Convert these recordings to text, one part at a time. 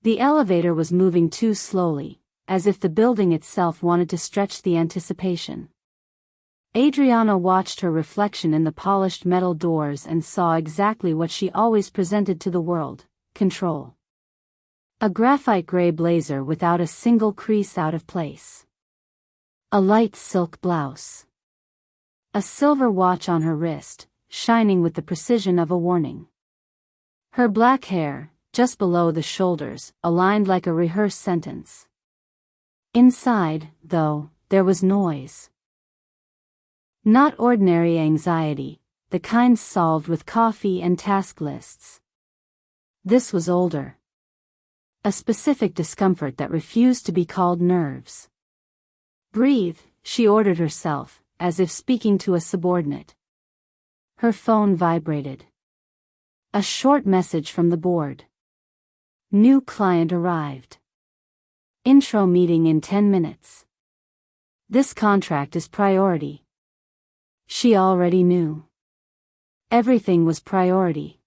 The elevator was moving too slowly, as if the building itself wanted to stretch the anticipation. Adriana watched her reflection in the polished metal doors and saw exactly what she always presented to the world: control. A graphite gray blazer without a single crease out of place. A light silk blouse. A silver watch on her wrist, shining with the precision of a warning. Her black hair, just below the shoulders, aligned like a rehearsed sentence. Inside, though, there was noise. Not ordinary anxiety, the kind solved with coffee and task lists. This was older. A specific discomfort that refused to be called nerves. "Breathe," she ordered herself, as if speaking to a subordinate. Her phone vibrated. A short message from the board. New client arrived. Intro meeting in 10 minutes. This contract is priority. She already knew. Everything was priority.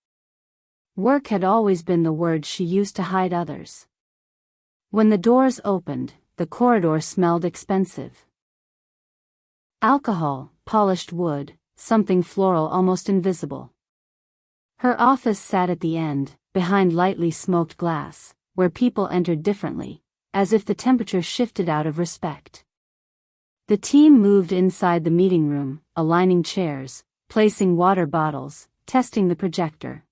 Work had always been the word she used to hide others. When the doors opened, the corridor smelled expensive. Alcohol, polished wood, something floral almost invisible. Her office sat at the end, behind lightly smoked glass, where people entered differently, as if the temperature shifted out of respect. The team moved inside the meeting room, aligning chairs, placing water bottles, testing the projector.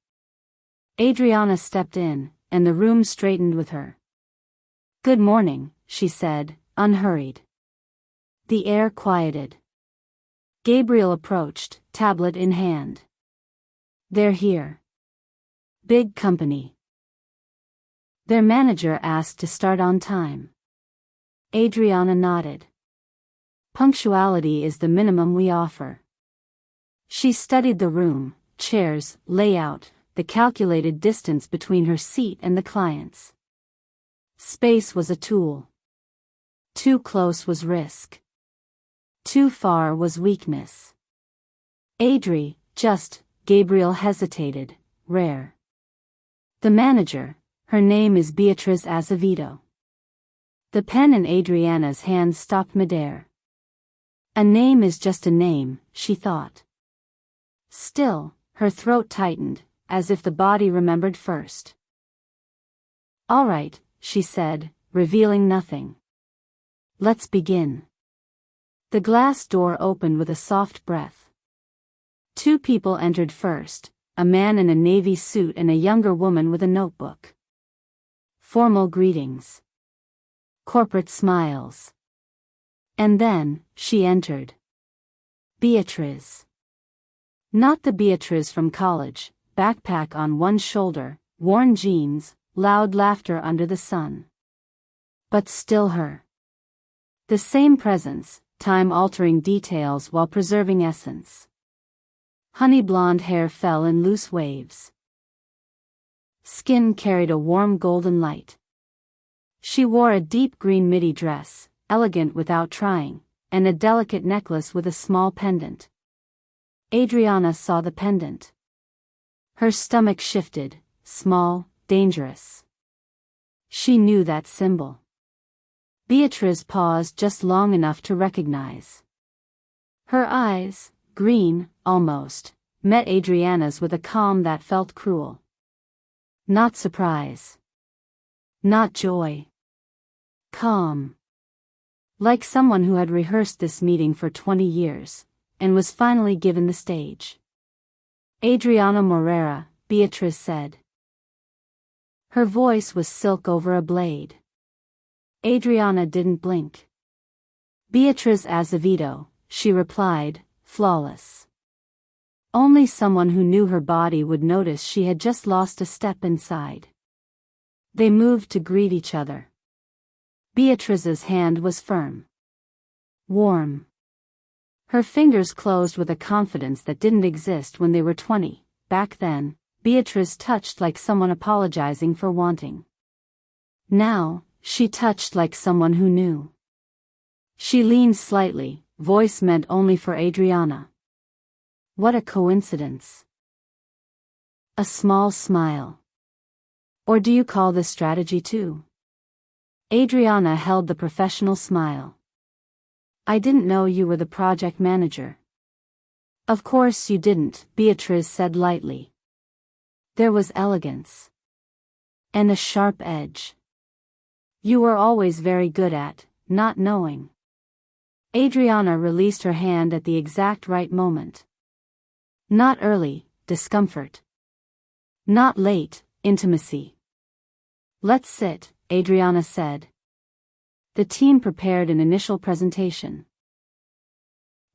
Adriana stepped in, and the room straightened with her. "Good morning," she said, unhurried. The air quieted. Gabriel approached, tablet in hand. "They're here. Big company." Their manager asked to start on time. Adriana nodded. "Punctuality is the minimum we offer." She studied the room, chairs, layout, the calculated distance between her seat and the client's. Space was a tool. Too close was risk. Too far was weakness. Gabriel hesitated, rare. The manager, her name is Beatriz Azevedo. The pen in Adriana's hand stopped midair. A name is just a name, she thought. Still, her throat tightened, as if the body remembered first. "All right," she said, revealing nothing. "Let's begin." The glass door opened with a soft breath. Two people entered first, a man in a navy suit and a younger woman with a notebook. Formal greetings. Corporate smiles. And then, she entered. Beatriz. Not the Beatriz from college, backpack on one shoulder, worn jeans, loud laughter under the sun. But still her. The same presence, time-altering details while preserving essence. Honey blonde hair fell in loose waves. Skin carried a warm golden light. She wore a deep green midi dress, elegant without trying, and a delicate necklace with a small pendant. Adriana saw the pendant. Her stomach shifted, small, dangerous. She knew that symbol. Beatriz paused just long enough to recognize. Her eyes, green, almost, met Adriana's with a calm that felt cruel. Not surprise. Not joy. Calm. Like someone who had rehearsed this meeting for 20 years, and was finally given the stage. "Adriana Morera," Beatriz said. Her voice was silk over a blade. Adriana didn't blink. "Beatriz Azevedo," she replied, flawless. Only someone who knew her body would notice she had just lost a step inside. They moved to greet each other. Beatriz's hand was firm. Warm. Her fingers closed with a confidence that didn't exist when they were 20. Back then, Beatriz touched like someone apologizing for wanting. Now, she touched like someone who knew. She leaned slightly, voice meant only for Adriana. What a coincidence. A small smile. Or do you call this strategy too? Adriana held the professional smile. I didn't know you were the project manager. Of course you didn't, Beatriz said lightly. There was elegance. And a sharp edge. You were always very good at not knowing. Adriana released her hand at the exact right moment. Not early, discomfort. Not late, intimacy. Let's sit, Adriana said. The team prepared an initial presentation.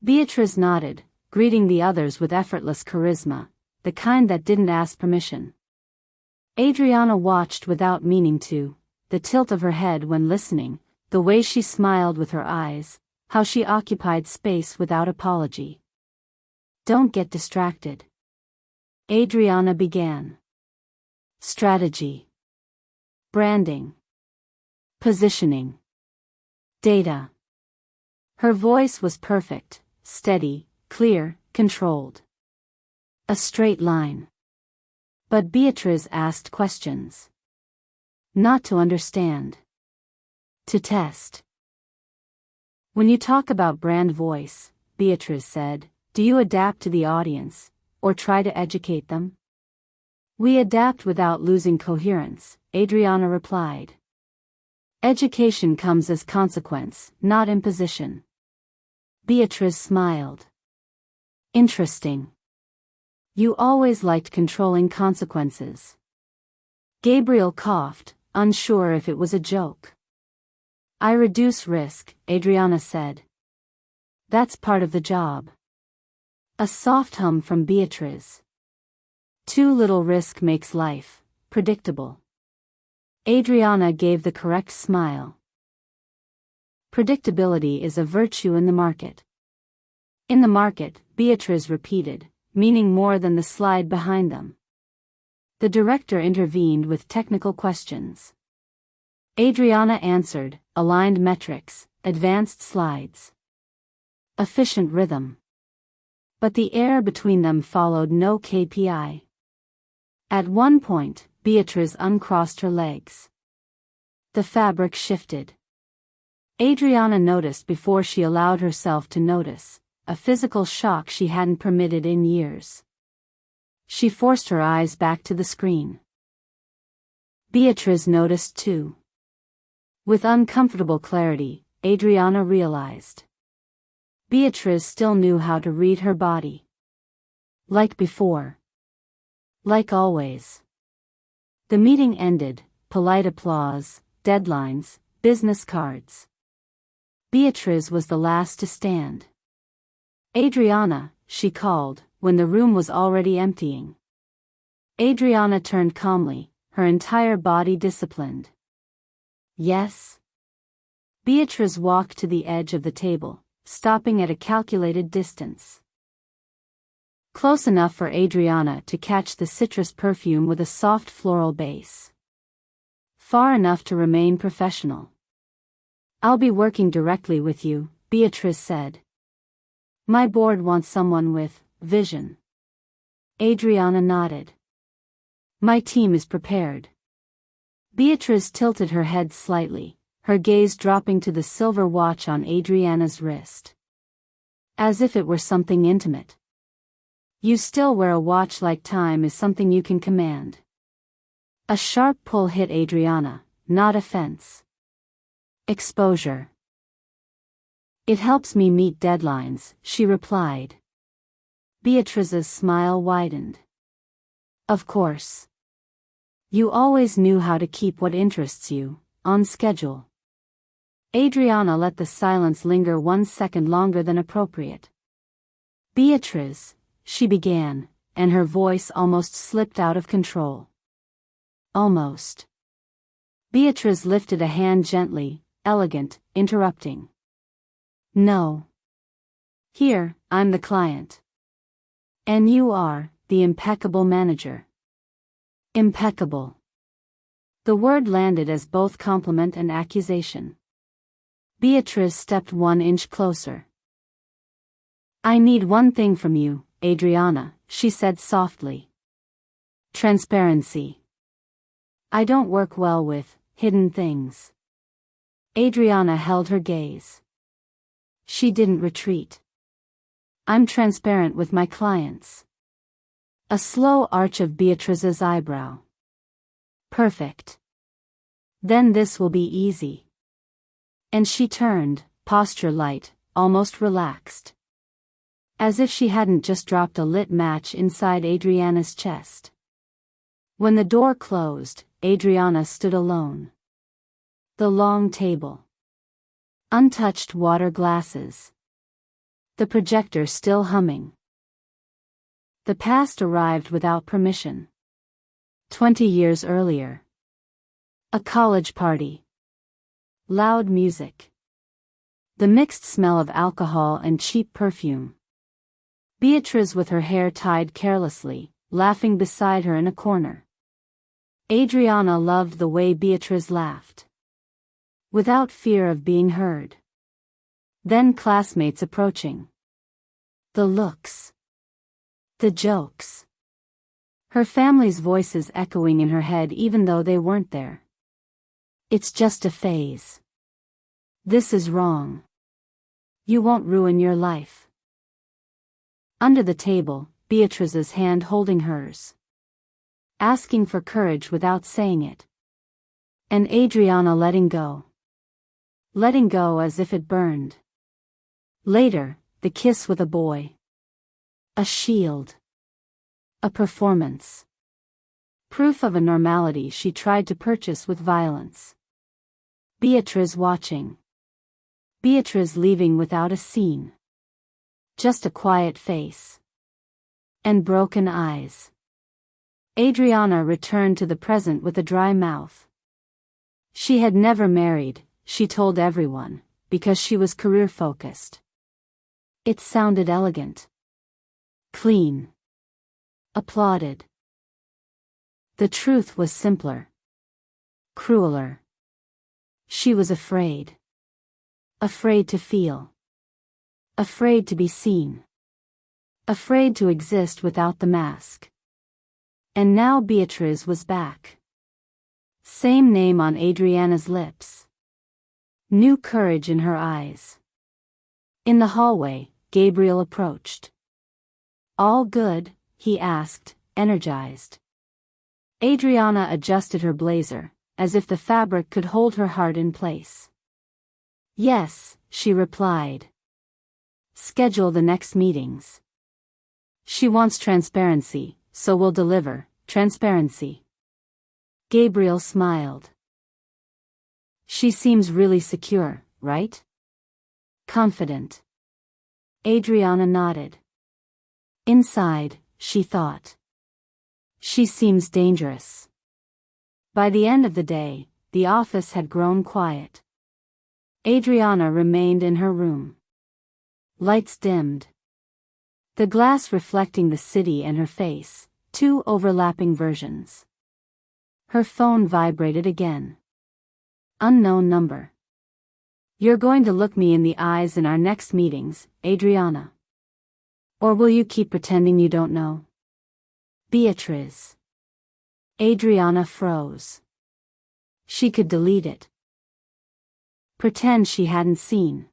Beatriz nodded, greeting the others with effortless charisma, the kind that didn't ask permission. Adriana watched without meaning to, the tilt of her head when listening, the way she smiled with her eyes, how she occupied space without apology. Don't get distracted. Adriana began. Strategy. Branding. Positioning. Data. Her voice was perfect, steady, clear, controlled. A straight line. But Beatriz asked questions. Not to understand. To test. When you talk about brand voice, Beatriz said, do you adapt to the audience, or try to educate them? We adapt without losing coherence, Adriana replied. Education comes as consequence, not imposition. Beatriz smiled. Interesting. You always liked controlling consequences. Gabriel coughed, unsure if it was a joke. I reduce risk, Adriana said. That's part of the job. A soft hum from Beatriz. Too little risk makes life predictable. Adriana gave the correct smile. Predictability is a virtue in the market. In the market, Beatriz repeated, meaning more than the slide behind them. The director intervened with technical questions. Adriana answered, aligned metrics, advanced slides. Efficient rhythm. But the air between them followed no KPI. At one point, Beatriz uncrossed her legs. The fabric shifted. Adriana noticed before she allowed herself to notice, a physical shock she hadn't permitted in years. She forced her eyes back to the screen. Beatriz noticed too. With uncomfortable clarity, Adriana realized. Beatriz still knew how to read her body. Like before. Like always. The meeting ended, polite applause, deadlines, business cards. Beatriz was the last to stand. Adriana, she called, when the room was already emptying. Adriana turned calmly, her entire body disciplined. Yes? Beatriz walked to the edge of the table, stopping at a calculated distance. Close enough for Adriana to catch the citrus perfume with a soft floral base. Far enough to remain professional. I'll be working directly with you, Beatriz said. My board wants someone with vision. Adriana nodded. My team is prepared. Beatriz tilted her head slightly, her gaze dropping to the silver watch on Adriana's wrist. As if it were something intimate. You still wear a watch like time is something you can command. A sharp pull hit Adriana, not offense. Exposure. It helps me meet deadlines, she replied. Beatriz's smile widened. Of course. You always knew how to keep what interests you, on schedule. Adriana let the silence linger 1 second longer than appropriate. Beatriz, she began, and her voice almost slipped out of control. Almost. Beatriz lifted a hand gently, elegant, interrupting. No. Here, I'm the client. And you are, the impeccable manager. Impeccable. The word landed as both compliment and accusation. Beatriz stepped 1 inch closer. I need one thing from you, Adriana, she said softly. Transparency. I don't work well with hidden things. Adriana held her gaze. She didn't retreat. I'm transparent with my clients. A slow arch of Beatriz's eyebrow. Perfect. Then this will be easy. And she turned, posture light, almost relaxed. As if she hadn't just dropped a lit match inside Adriana's chest. When the door closed, Adriana stood alone. The long table. Untouched water glasses. The projector still humming. The past arrived without permission. 20 years earlier. A college party. Loud music. The mixed smell of alcohol and cheap perfume. Beatriz with her hair tied carelessly, laughing beside her in a corner. Adriana loved the way Beatriz laughed. Without fear of being heard. Then classmates approaching. The looks. The jokes. Her family's voices echoing in her head even though they weren't there. It's just a phase. This is wrong. You won't ruin your life. Under the table, Beatriz's hand holding hers. Asking for courage without saying it. And Adriana letting go. Letting go as if it burned. Later, the kiss with a boy. A shield. A performance. Proof of a normality she tried to purchase with violence. Beatriz watching. Beatriz leaving without a scene. Just a quiet face. And broken eyes. Adriana returned to the present with a dry mouth. She had never married, she told everyone, because she was career-focused. It sounded elegant. Clean. Applauded. The truth was simpler. Crueler. She was afraid. Afraid to feel. Afraid to be seen. Afraid to exist without the mask. And now Beatriz was back. Same name on Adriana's lips. New courage in her eyes. In the hallway, Gabriel approached. All good? He asked, energized. Adriana adjusted her blazer, as if the fabric could hold her heart in place. Yes, she replied. Schedule the next meetings. She wants transparency, so we'll deliver transparency. Gabriel smiled. She seems really secure, right? Confident. Adriana nodded. Inside, she thought. She seems dangerous. By the end of the day, the office had grown quiet. Adriana remained in her room. Lights dimmed. The glass reflecting the city and her face, two overlapping versions. Her phone vibrated again. Unknown number. You're going to look me in the eyes in our next meetings, Adriana. Or will you keep pretending you don't know? Beatriz. Adriana froze. She could delete it. Pretend she hadn't seen.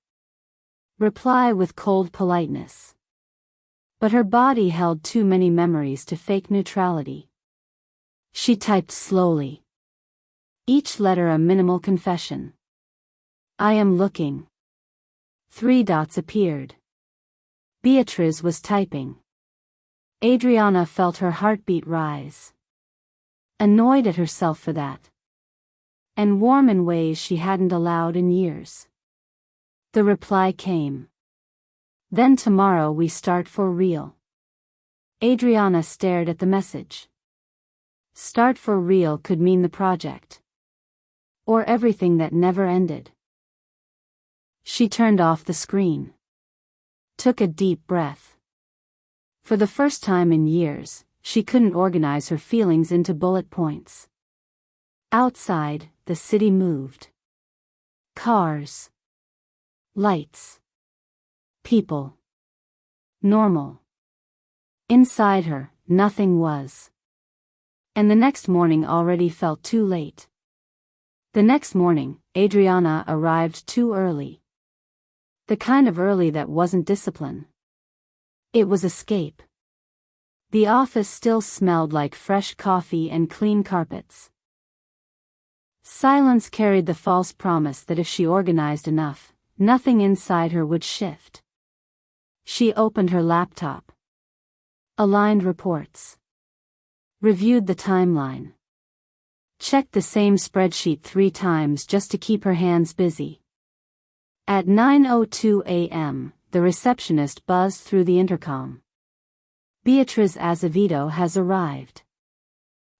Reply with cold politeness. But her body held too many memories to fake neutrality. She typed slowly. Each letter a minimal confession. I am looking. 3 dots appeared. Beatriz was typing. Adriana felt her heartbeat rise. Annoyed at herself for that. And warm in ways she hadn't allowed in years. The reply came. Then tomorrow we start for real. Adriana stared at the message. Start for real could mean the project. Or everything that never ended. She turned off the screen. Took a deep breath. For the first time in years, she couldn't organize her feelings into bullet points. Outside, the city moved. Cars. Lights. People. Normal. Inside her, nothing was. And the next morning already felt too late. The next morning, Adriana arrived too early. The kind of early that wasn't discipline. It was escape. The office still smelled like fresh coffee and clean carpets. Silence carried the false promise that if she organized enough, nothing inside her would shift. She opened her laptop. Aligned reports. Reviewed the timeline. Checked the same spreadsheet 3 times just to keep her hands busy. At 9:02 a.m., the receptionist buzzed through the intercom. Beatriz Azevedo has arrived.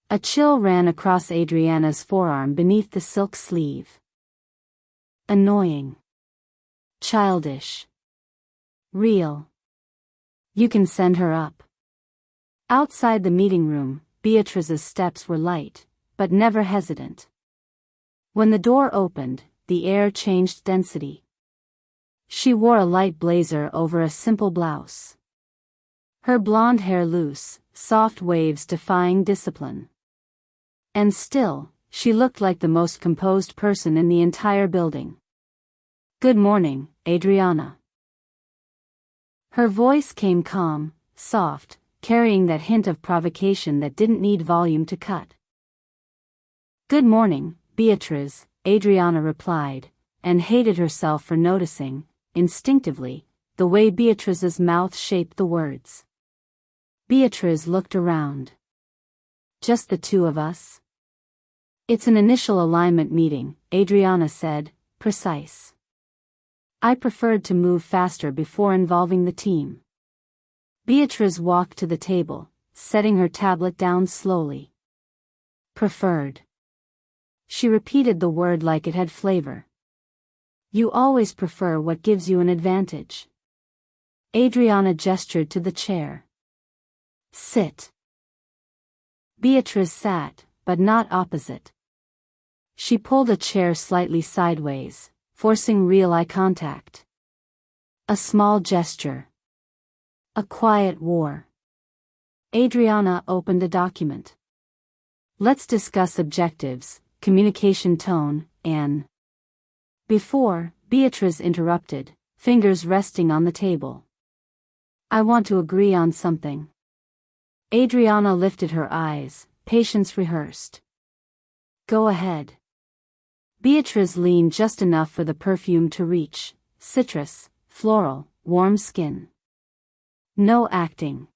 A chill ran across Adriana's forearm beneath the silk sleeve. Annoying. Childish. Real. You can send her up. Outside the meeting room, Beatriz's steps were light, but never hesitant. When the door opened, the air changed density. She wore a light blazer over a simple blouse. Her blonde hair loose, soft waves defying discipline. And still, she looked like the most composed person in the entire building. "Good morning, Adriana." Her voice came calm, soft, carrying that hint of provocation that didn't need volume to cut. "Good morning, Beatriz," Adriana replied, and hated herself for noticing, instinctively, the way Beatriz's mouth shaped the words. Beatriz looked around. "Just the two of us?" "It's an initial alignment meeting," Adriana said, precise. "I preferred to move faster before involving the team." Beatriz walked to the table, setting her tablet down slowly. "Preferred." She repeated the word like it had flavor. "You always prefer what gives you an advantage." Adriana gestured to the chair. "Sit." Beatriz sat, but not opposite. She pulled a chair slightly sideways, forcing real eye contact. A small gesture. A quiet war. Adriana opened a document. "Let's discuss objectives, communication tone, and..." Before, Beatriz interrupted, fingers resting on the table. "I want to agree on something." Adriana lifted her eyes, patience rehearsed. "Go ahead." Beatriz leaned just enough for the perfume to reach, citrus, floral, warm skin. No acting.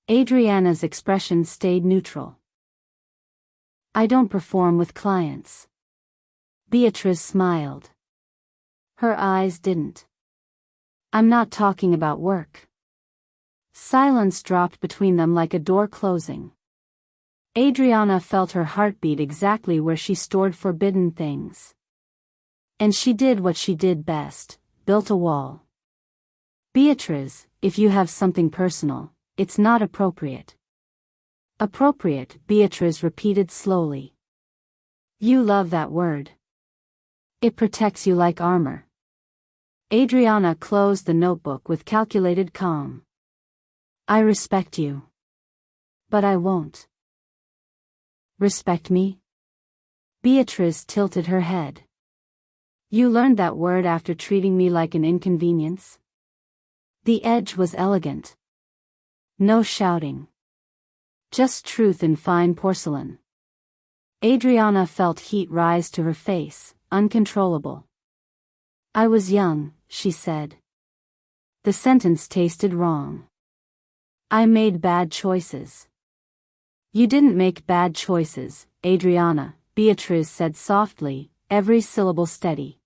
Adriana's expression stayed neutral. "I don't perform with clients." Beatriz smiled. Her eyes didn't. "I'm not talking about work." Silence dropped between them like a door closing. Adriana felt her heartbeat exactly where she stored forbidden things. And she did what she did best, built a wall. "Beatriz, if you have something personal, it's not appropriate." "Appropriate," Beatriz repeated slowly. "You love that word. It protects you like armor." Adriana closed the notebook with calculated calm. "I respect you. But I won't." "Respect me?" Beatriz tilted her head. "You learned that word after treating me like an inconvenience?" The edge was elegant. No shouting. Just truth in fine porcelain. Adriana felt heat rise to her face, uncontrollable. "I was young," she said. The sentence tasted wrong. "I made bad choices." "You didn't make bad choices, Adriana," Beatriz said softly, every syllable steady.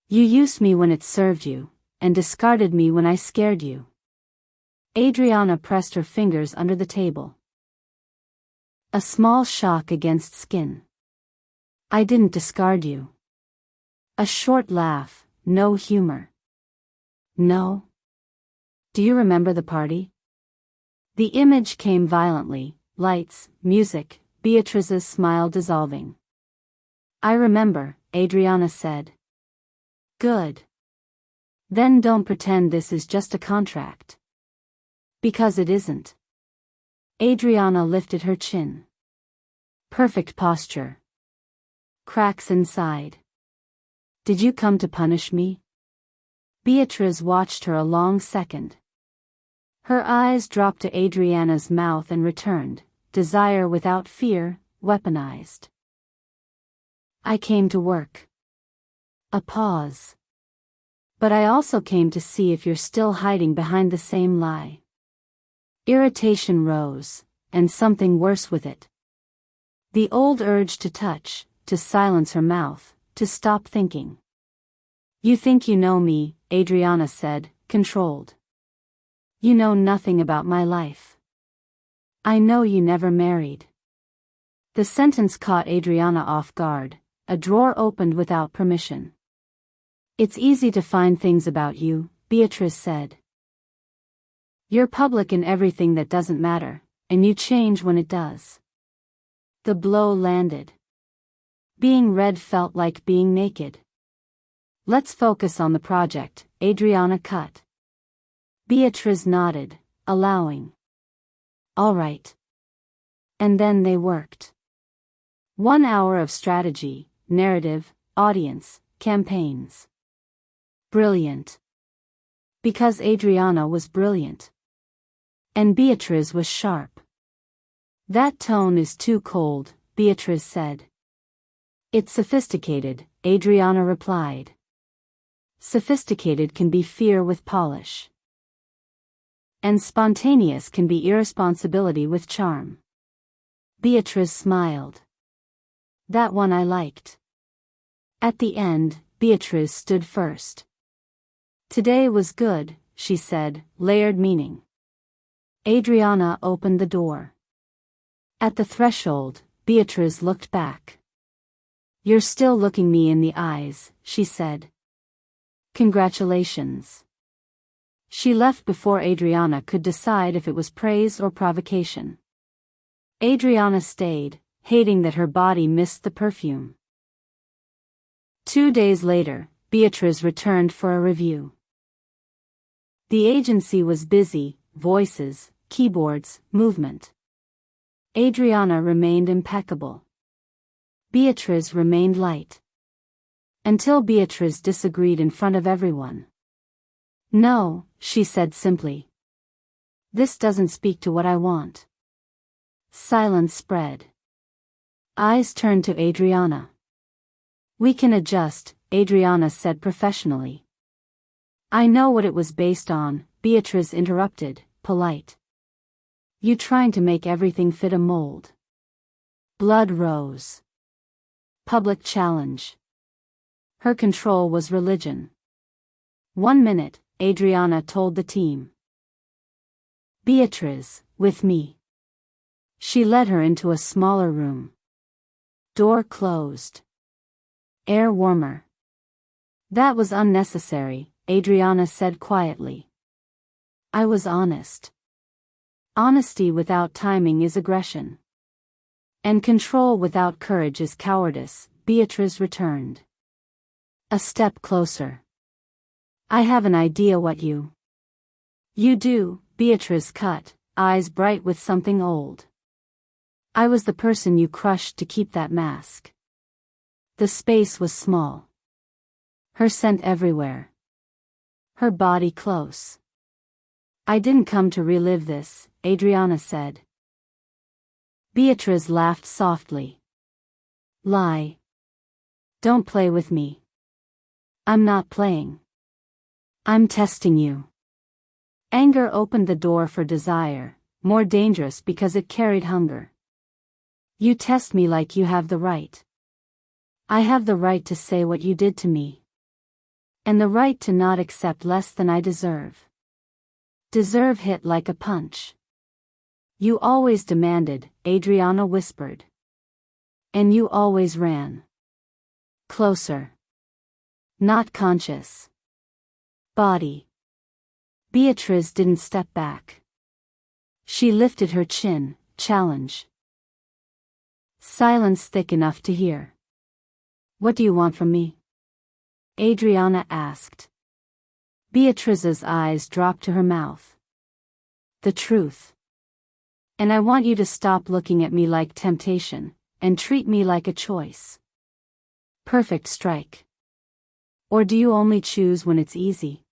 "You used me when it served you, and discarded me when I scared you." Adriana pressed her fingers under the table. A small shock against skin. "I didn't discard you." A short laugh, no humor. "No? Do you remember the party?" The image came violently, lights, music, Beatriz's smile dissolving. "I remember," Adriana said. "Good. Then don't pretend this is just a contract." "Because it isn't." Adriana lifted her chin. Perfect posture. Cracks inside. Did you come to punish me? Beatriz watched her a long second. Her eyes dropped to Adriana's mouth and returned, desire without fear, weaponized. I came to work. A pause. But I also came to see if you're still hiding behind the same lie. Irritation rose, and something worse with it. The old urge to touch, to silence her mouth, to stop thinking. You think you know me, Adriana said, controlled. You know nothing about my life. I know you never married. The sentence caught Adriana off guard. A drawer opened without permission. It's easy to find things about you, Beatriz said. You're public in everything that doesn't matter, and you change when it does. The blow landed. Being read felt like being naked. Let's focus on the project, Adriana cut. Beatriz nodded, allowing. All right. And then they worked. 1 hour of strategy, narrative, audience, campaigns. Brilliant. Because Adriana was brilliant. And Beatriz was sharp. That tone is too cold, Beatriz said. It's sophisticated, Adriana replied. Sophisticated can be fear with polish. And spontaneous can be irresponsibility with charm. Beatriz smiled. That one I liked. At the end, Beatriz stood first. Today was good, she said, layered meaning. Adriana opened the door. At the threshold, Beatriz looked back. You're still looking me in the eyes, she said. Congratulations. She left before Adriana could decide if it was praise or provocation. Adriana stayed, hating that her body missed the perfume. 2 days later, Beatriz returned for a review. The agency was busy, voices, keyboards, movement. Adriana remained impeccable. Beatriz remained light. Until Beatriz disagreed in front of everyone. No, she said simply. This doesn't speak to what I want. Silence spread. Eyes turned to Adriana. We can adjust, Adriana said professionally. I know what it was based on, Beatriz interrupted, polite. You trying to make everything fit a mold. Blood rose. Public challenge. Her control was religion. 1 minute, Adriana told the team. Beatriz, with me. She led her into a smaller room. Door closed. Air warmer. That was unnecessary, Adriana said quietly. I was honest. Honesty without timing is aggression. And control without courage is cowardice, Beatriz returned. A step closer. I have an idea what you do, Beatriz cut, eyes bright with something old. I was the person you crushed to keep that mask. The space was small. Her scent everywhere. Her body close. I didn't come to relive this, Adriana said. Beatriz laughed softly. Lie. Don't play with me. I'm not playing. I'm testing you. Anger opened the door for desire, more dangerous because it carried hunger. You test me like you have the right. I have the right to say what you did to me. And the right to not accept less than I deserve. Deserve hit like a punch. You always demanded, Adriana whispered. And you always ran. Closer. Not conscious. Body. Beatriz didn't step back. She lifted her chin, challenge. Silence thick enough to hear. What do you want from me? Adriana asked. Beatriz's eyes dropped to her mouth. The truth. And I want you to stop looking at me like temptation, and treat me like a choice. Perfect strike. Or do you only choose when it's easy?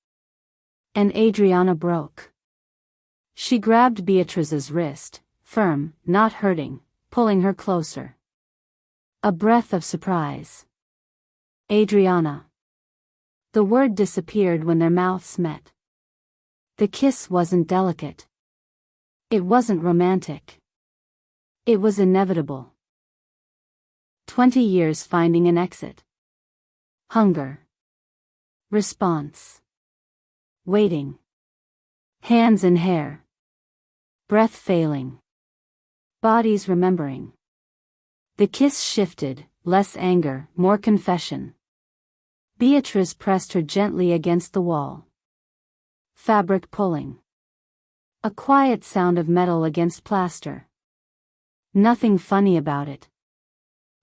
And Adriana broke. She grabbed Beatriz's wrist, firm, not hurting, pulling her closer. A breath of surprise. Adriana. The word disappeared when their mouths met. The kiss wasn't delicate. It wasn't romantic. It was inevitable. 20 years finding an exit. Hunger. Response. Waiting. Hands in hair. Breath failing. Bodies remembering. The kiss shifted, less anger, more confession. Beatriz pressed her gently against the wall. Fabric pulling. A quiet sound of metal against plaster. Nothing funny about it.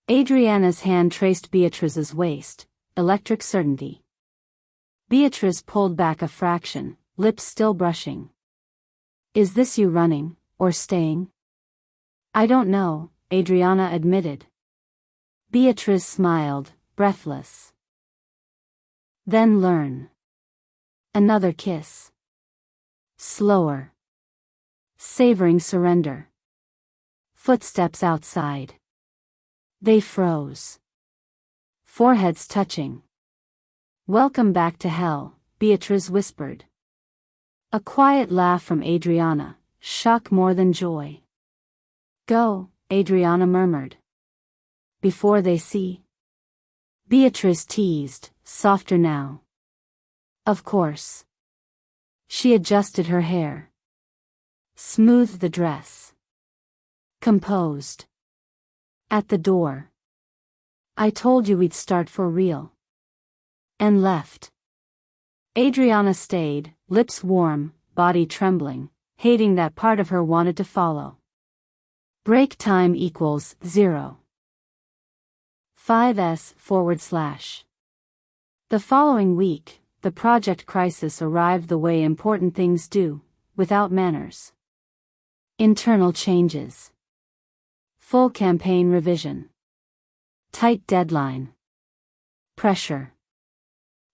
Adriana's hand traced Beatriz's waist, electric certainty. Beatriz pulled back a fraction, lips still brushing. Is this you running, or staying? I don't know, Adriana admitted. Beatriz smiled, breathless. Then learn. Another kiss. Slower. Savoring surrender. Footsteps outside. They froze. Foreheads touching. Welcome back to hell, Beatriz whispered. A quiet laugh from Adriana, shock more than joy. Go, Adriana murmured. Before they see. Beatriz teased, softer now. Of course. She adjusted her hair. Smoothed the dress. Composed. At the door. I told you we'd start for real. And left. Adriana stayed, lips warm, body trembling, hating that part of her wanted to follow. Break time equals 0. 5s/. The following week, the project crisis arrived the way important things do, without manners. Internal changes. Full campaign revision. Tight deadline. Pressure.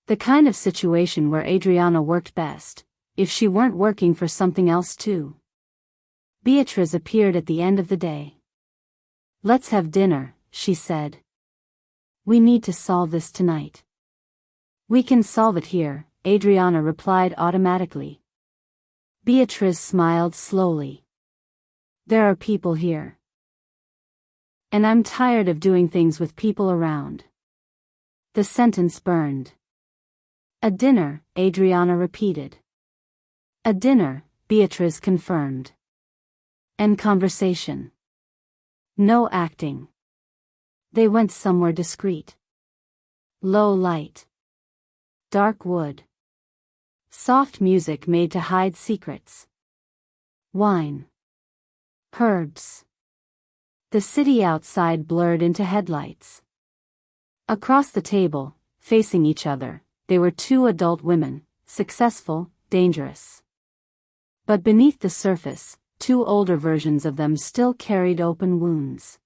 The kind of situation where Adriana worked best, if she weren't working for something else too. Beatriz appeared at the end of the day. Let's have dinner, she said. We need to solve this tonight. We can solve it here, Adriana replied automatically. Beatriz smiled slowly. There are people here. And I'm tired of doing things with people around. The sentence burned. A dinner, Adriana repeated. A dinner, Beatriz confirmed. And conversation. No acting. They went somewhere discreet. Low light. Dark wood. Soft music made to hide secrets. Wine. Herbs. The city outside blurred into headlights. Across the table, facing each other, they were two adult women, successful, dangerous. But beneath the surface, two older versions of them still carried open wounds.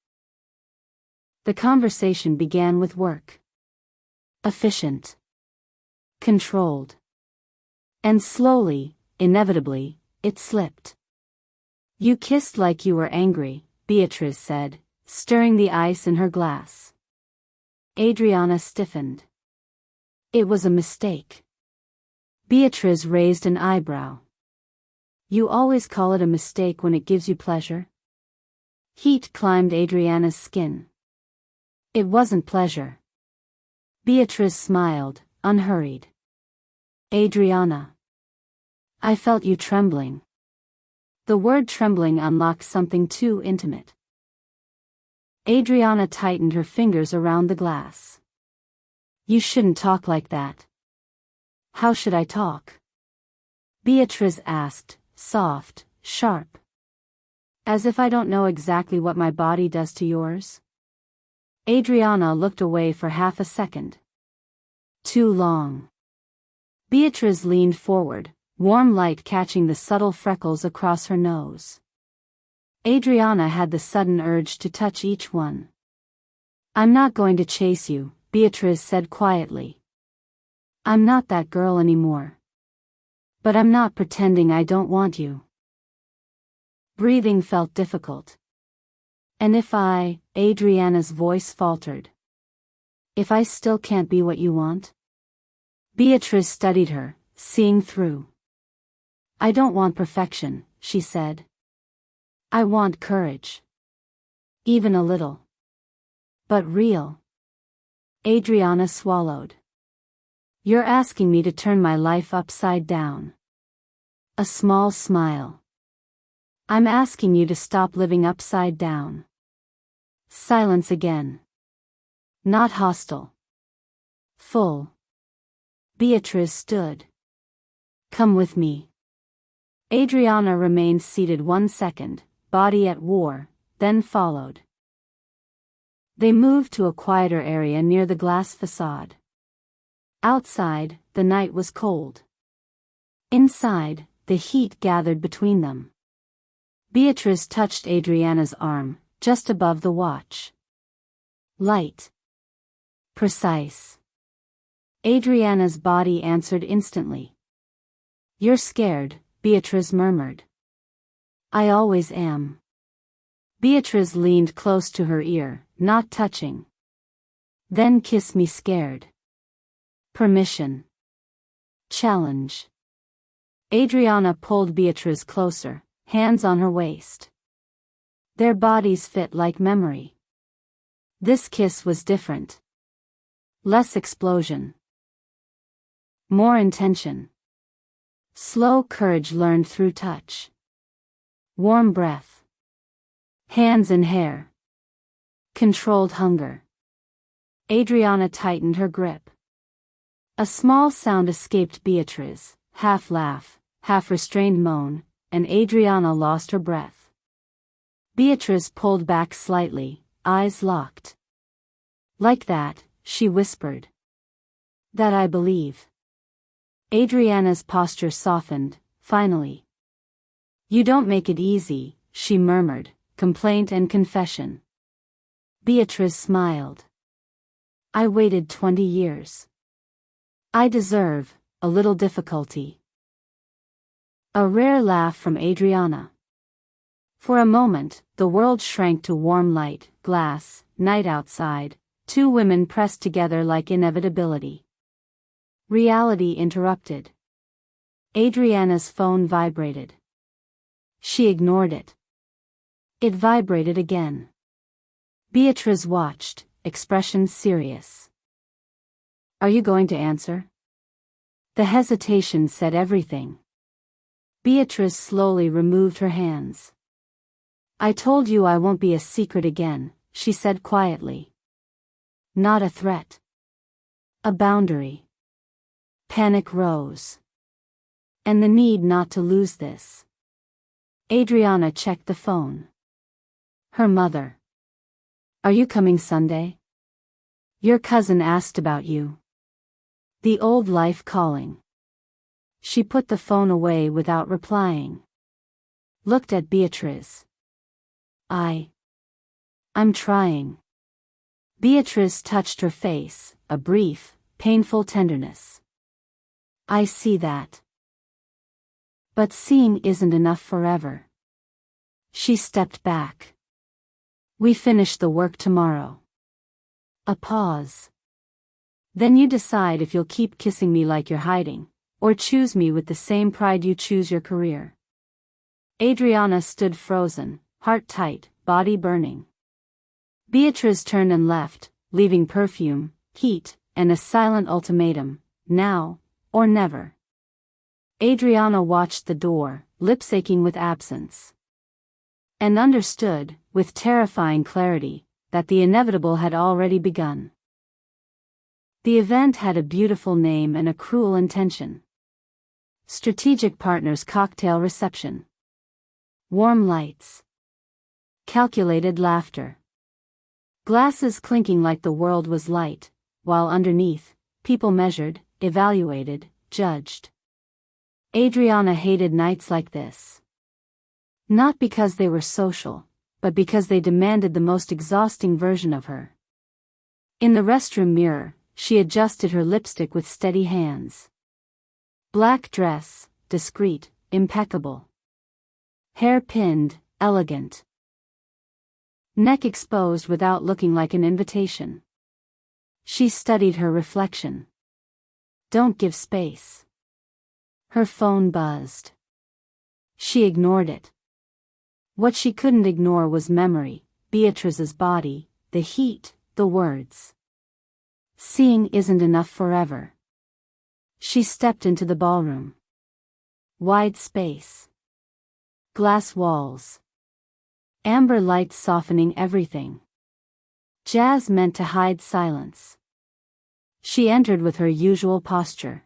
The conversation began with work. Efficient. Controlled. And slowly, inevitably, it slipped. You kissed like you were angry, Beatriz said, stirring the ice in her glass. Adriana stiffened. It was a mistake. Beatriz raised an eyebrow. You always call it a mistake when it gives you pleasure? Heat climbed Adriana's skin. It wasn't pleasure. Beatriz smiled, unhurried. Adriana. I felt you trembling. The word trembling unlocked something too intimate. Adriana tightened her fingers around the glass. You shouldn't talk like that. How should I talk? Beatriz asked, soft, sharp. As if I don't know exactly what my body does to yours? Adriana looked away for half a second. Too long. Beatriz leaned forward, warm light catching the subtle freckles across her nose. Adriana had the sudden urge to touch each one. I'm not going to chase you, Beatriz said quietly. I'm not that girl anymore. But I'm not pretending I don't want you. Breathing felt difficult. And if Adriana's voice faltered. If I still can't be what you want? Beatriz studied her, seeing through. I don't want perfection, she said. I want courage. Even a little. But real. Adriana swallowed. You're asking me to turn my life upside down. A small smile. I'm asking you to stop living upside down. Silence again. Not hostile. Full. Beatriz stood. Come with me. Adriana remained seated 1 second, body at war, then followed. They moved to a quieter area near the glass facade. Outside, the night was cold. Inside, the heat gathered between them. Beatriz touched Adriana's arm, just above the watch. Light. Precise. Adriana's body answered instantly. You're scared, Beatriz murmured. I always am. Beatriz leaned close to her ear, not touching. Then kiss me scared. Permission. Challenge. Adriana pulled Beatriz closer, hands on her waist. Their bodies fit like memory. This kiss was different. Less explosion. More intention. Slow courage learned through touch. Warm breath. Hands in hair. Controlled hunger. Adriana tightened her grip. A small sound escaped Beatriz, half laugh, half restrained moan, and Adriana lost her breath. Beatriz pulled back slightly, eyes locked. Like that, she whispered. That I believe. Adriana's posture softened, finally. You don't make it easy, she murmured, complaint and confession. Beatriz smiled. I waited 20 years. I deserve a little difficulty. A rare laugh from Adriana. For a moment, the world shrank to warm light, glass, night outside, two women pressed together like inevitability. Reality interrupted. Adriana's phone vibrated. She ignored it. It vibrated again. Beatriz watched, expression serious. Are you going to answer? The hesitation said everything. Beatriz slowly removed her hands. I told you I won't be a secret again, she said quietly. Not a threat. A boundary. Panic rose. And the need not to lose this. Adriana checked the phone. Her mother. Are you coming Sunday? Your cousin asked about you. The old life calling. She put the phone away without replying. Looked at Beatriz. I'm trying. Beatriz touched her face, a brief, painful tenderness. I see that. But seeing isn't enough forever. She stepped back. We finish the work tomorrow. A pause. Then you decide if you'll keep kissing me like you're hiding, or choose me with the same pride you choose your career. Adriana stood frozen, heart tight, body burning. Beatriz turned and left, leaving perfume, heat, and a silent ultimatum, now, or never. Adriana watched the door, lips aching with absence. And understood, with terrifying clarity, that the inevitable had already begun. The event had a beautiful name and a cruel intention. Strategic Partners Cocktail Reception. Warm lights. Calculated laughter. Glasses clinking like the world was light, while underneath, people measured, evaluated, judged. Adriana hated nights like this. Not because they were social, but because they demanded the most exhausting version of her. In the restroom mirror, she adjusted her lipstick with steady hands. Black dress, discreet, impeccable. Hair pinned, elegant. Neck exposed without looking like an invitation. She studied her reflection. Don't give space. Her phone buzzed. She ignored it. What she couldn't ignore was memory, Beatriz's body, the heat, the words. Seeing isn't enough forever. She stepped into the ballroom. Wide space. Glass walls. Amber lights softening everything. Jazz meant to hide silence. She entered with her usual posture.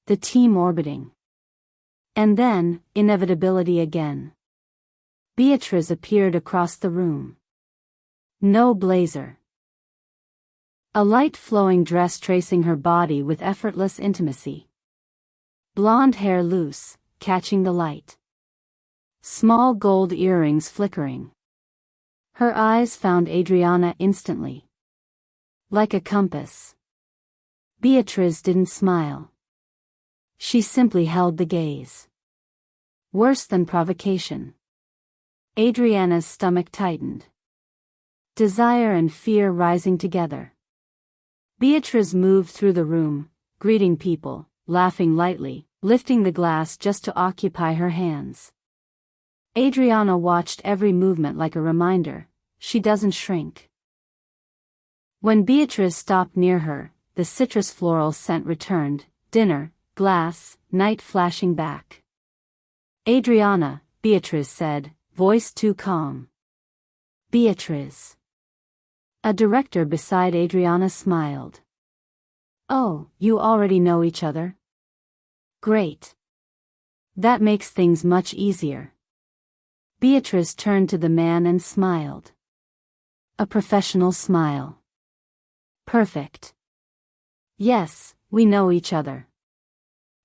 The team orbiting. And then, inevitability again. Beatriz appeared across the room. No blazer. A light flowing dress tracing her body with effortless intimacy. Blonde hair loose, catching the light. Small gold earrings flickering. Her eyes found Adriana instantly. Like a compass. Beatriz didn't smile. She simply held the gaze. Worse than provocation. Adriana's stomach tightened. Desire and fear rising together. Beatriz moved through the room, greeting people, laughing lightly, lifting the glass just to occupy her hands. Adriana watched every movement like a reminder, she doesn't shrink. When Beatriz stopped near her, the citrus floral scent returned, dinner, glass, night flashing back. Adriana, Beatriz said, voice too calm. Beatriz. A director beside Adriana smiled. Oh, you already know each other? Great. That makes things much easier. Beatriz turned to the man and smiled. A professional smile. Perfect. Yes, we know each other.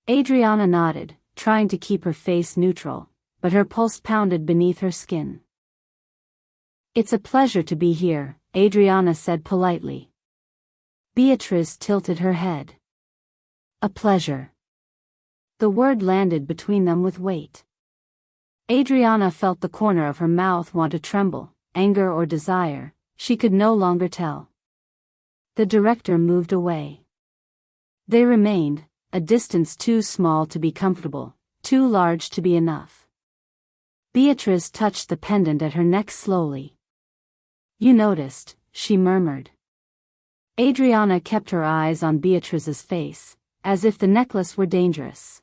Adriana nodded, trying to keep her face neutral, but her pulse pounded beneath her skin. It's a pleasure to be here, Adriana said politely. Beatriz tilted her head. A pleasure. The word landed between them with weight. Adriana felt the corner of her mouth want to tremble, anger or desire, she could no longer tell. The director moved away. They remained, a distance too small to be comfortable, too large to be enough. Beatriz touched the pendant at her neck slowly. You noticed, she murmured. Adriana kept her eyes on Beatriz's face, as if the necklace were dangerous.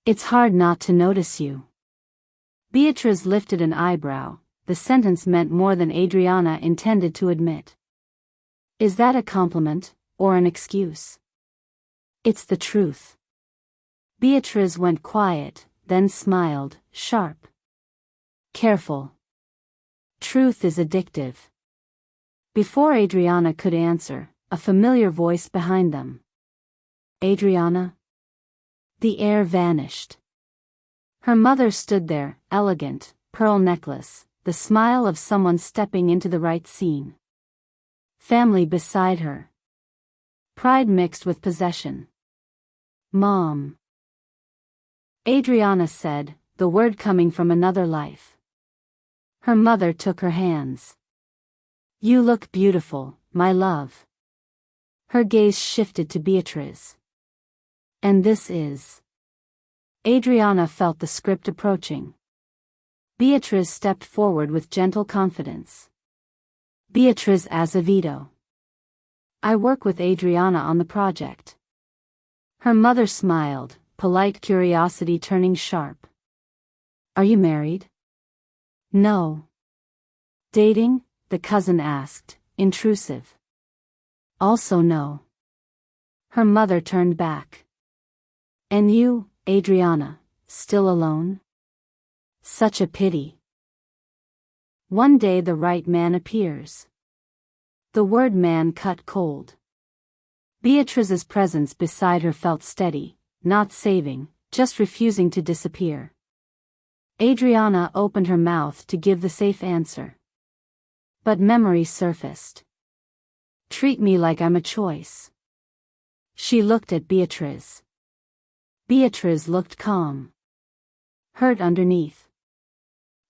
It's hard not to notice you. Beatriz lifted an eyebrow, the sentence meant more than Adriana intended to admit. Is that a compliment, or an excuse? It's the truth. Beatriz went quiet, then smiled, sharp. Careful. Truth is addictive. Before Adriana could answer, a familiar voice behind them. Adriana? The air vanished. Her mother stood there, elegant, pearl necklace, the smile of someone stepping into the right scene. Family beside her. Pride mixed with possession. Mom. Adriana said, the word coming from another life. Her mother took her hands. You look beautiful, my love. Her gaze shifted to Beatriz. And this is. Adriana felt the script approaching. Beatriz stepped forward with gentle confidence. Beatriz Azevedo. I work with Adriana on the project. Her mother smiled, polite curiosity turning sharp. Are you married? No. Dating? The cousin asked, intrusive. Also no. Her mother turned back. And you, Adriana, still alone? Such a pity. One day the right man appears. The word man cut cold. Beatriz's presence beside her felt steady, not saving, just refusing to disappear. Adriana opened her mouth to give the safe answer. But memory surfaced. Treat me like I'm a choice. She looked at Beatriz. Beatriz looked calm. Hurt underneath.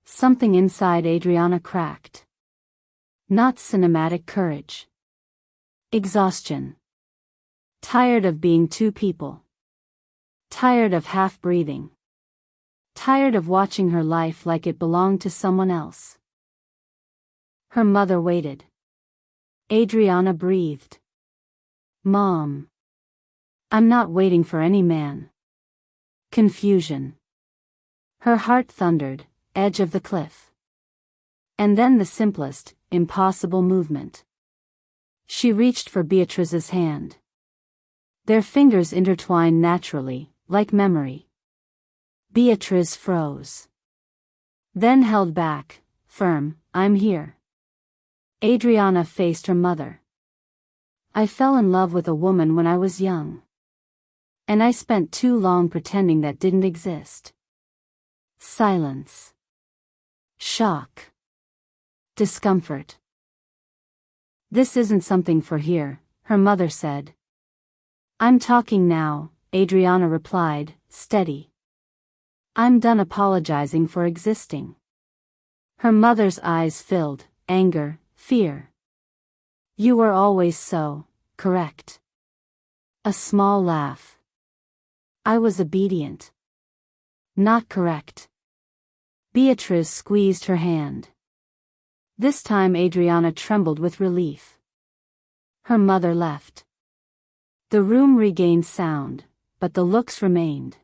Something inside Adriana cracked. Not cinematic courage. Exhaustion. Tired of being two people. Tired of half breathing. Tired of watching her life like it belonged to someone else. Her mother waited. Adriana breathed. Mom. I'm not waiting for any man. Confusion. Her heart thundered, edge of the cliff. And then the simplest, impossible movement. She reached for Beatriz's hand. Their fingers intertwined naturally, like memory. Beatriz froze. Then held back, firm, I'm here. Adriana faced her mother. I fell in love with a woman when I was young. And I spent too long pretending that didn't exist. Silence. Shock. Discomfort. This isn't something for here, her mother said. I'm talking now, Adriana replied, steady. I'm done apologizing for existing. Her mother's eyes filled, anger, fear. You were always so, correct. A small laugh. I was obedient. Not correct. Beatriz squeezed her hand. This time Adriana trembled with relief. Her mother left. The room regained sound, but the looks remained.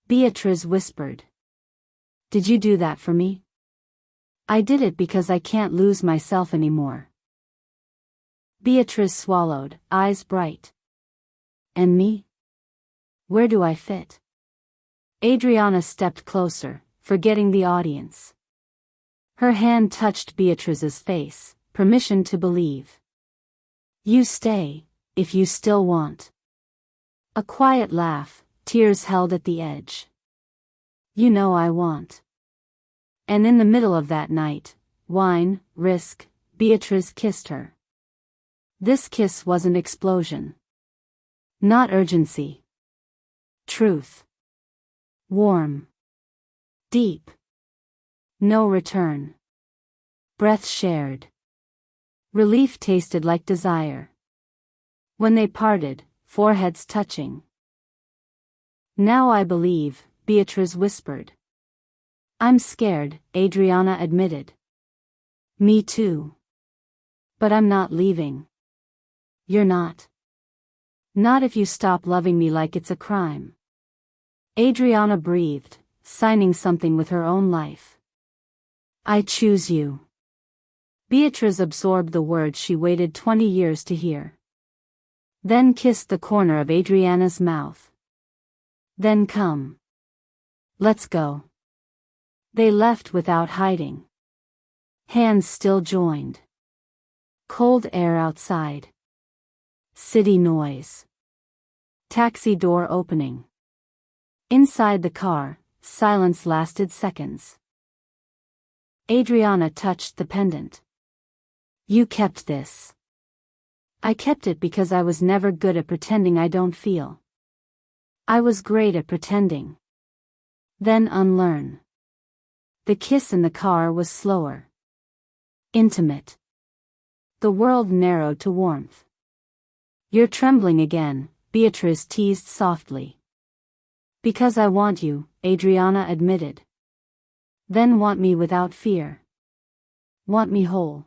Beatriz whispered. Did you do that for me? I did it because I can't lose myself anymore. Beatriz swallowed, eyes bright. And me? Where do I fit? Adriana stepped closer, forgetting the audience. Her hand touched Beatriz's face, permission to believe. You stay, if you still want. A quiet laugh, tears held at the edge. You know I want. And in the middle of that night, wine, risk, Beatriz kissed her. This kiss wasn't explosion. Not urgency. Truth. Warm. Deep. No return. Breath shared. Relief tasted like desire. When they parted, foreheads touching. Now I believe, Beatriz whispered. I'm scared, Adriana admitted. Me too. But I'm not leaving. You're not. Not if you stop loving me like it's a crime. Adriana breathed, signing something with her own life. I choose you. Beatriz absorbed the words she waited 20 years to hear. Then kissed the corner of Adriana's mouth. Then come. Let's go. They left without hiding. Hands still joined. Cold air outside. City noise. Taxi door opening. Inside the car, silence lasted seconds. Adriana touched the pendant. You kept this. I kept it because I was never good at pretending I don't feel. I was great at pretending. Then unlearn. The kiss in the car was slower. Intimate. The world narrowed to warmth. You're trembling again, Beatriz teased softly. Because I want you, Adriana admitted. Then want me without fear. Want me whole.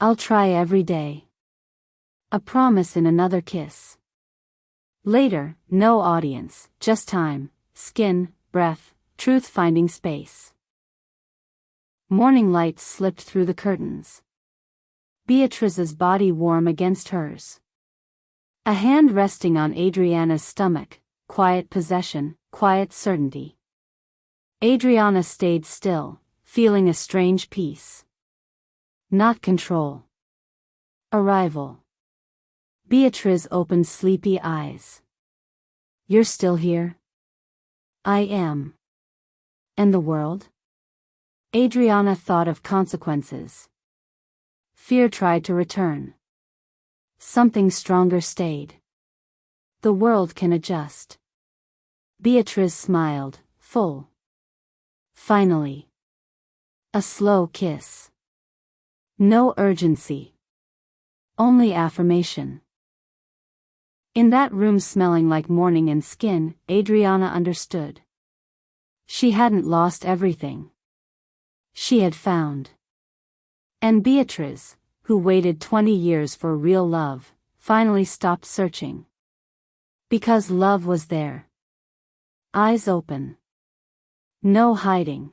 I'll try every day. A promise in another kiss. Later, no audience, just time, skin, breath, truth finding space. Morning light slipped through the curtains. Beatriz's body warm against hers. A hand resting on Adriana's stomach, quiet possession, quiet certainty. Adriana stayed still, feeling a strange peace. Not control. Arrival. Beatriz opened sleepy eyes. You're still here? I am. And the world? Adriana thought of consequences. Fear tried to return. Something stronger stayed. The world can adjust. Beatriz smiled, full. Finally. A slow kiss. No urgency. Only affirmation. In that room smelling like morning and skin, Adriana understood. She hadn't lost everything. She had found. And Beatriz, who waited 20 years for real love, finally stopped searching. Because love was there. Eyes open. No hiding.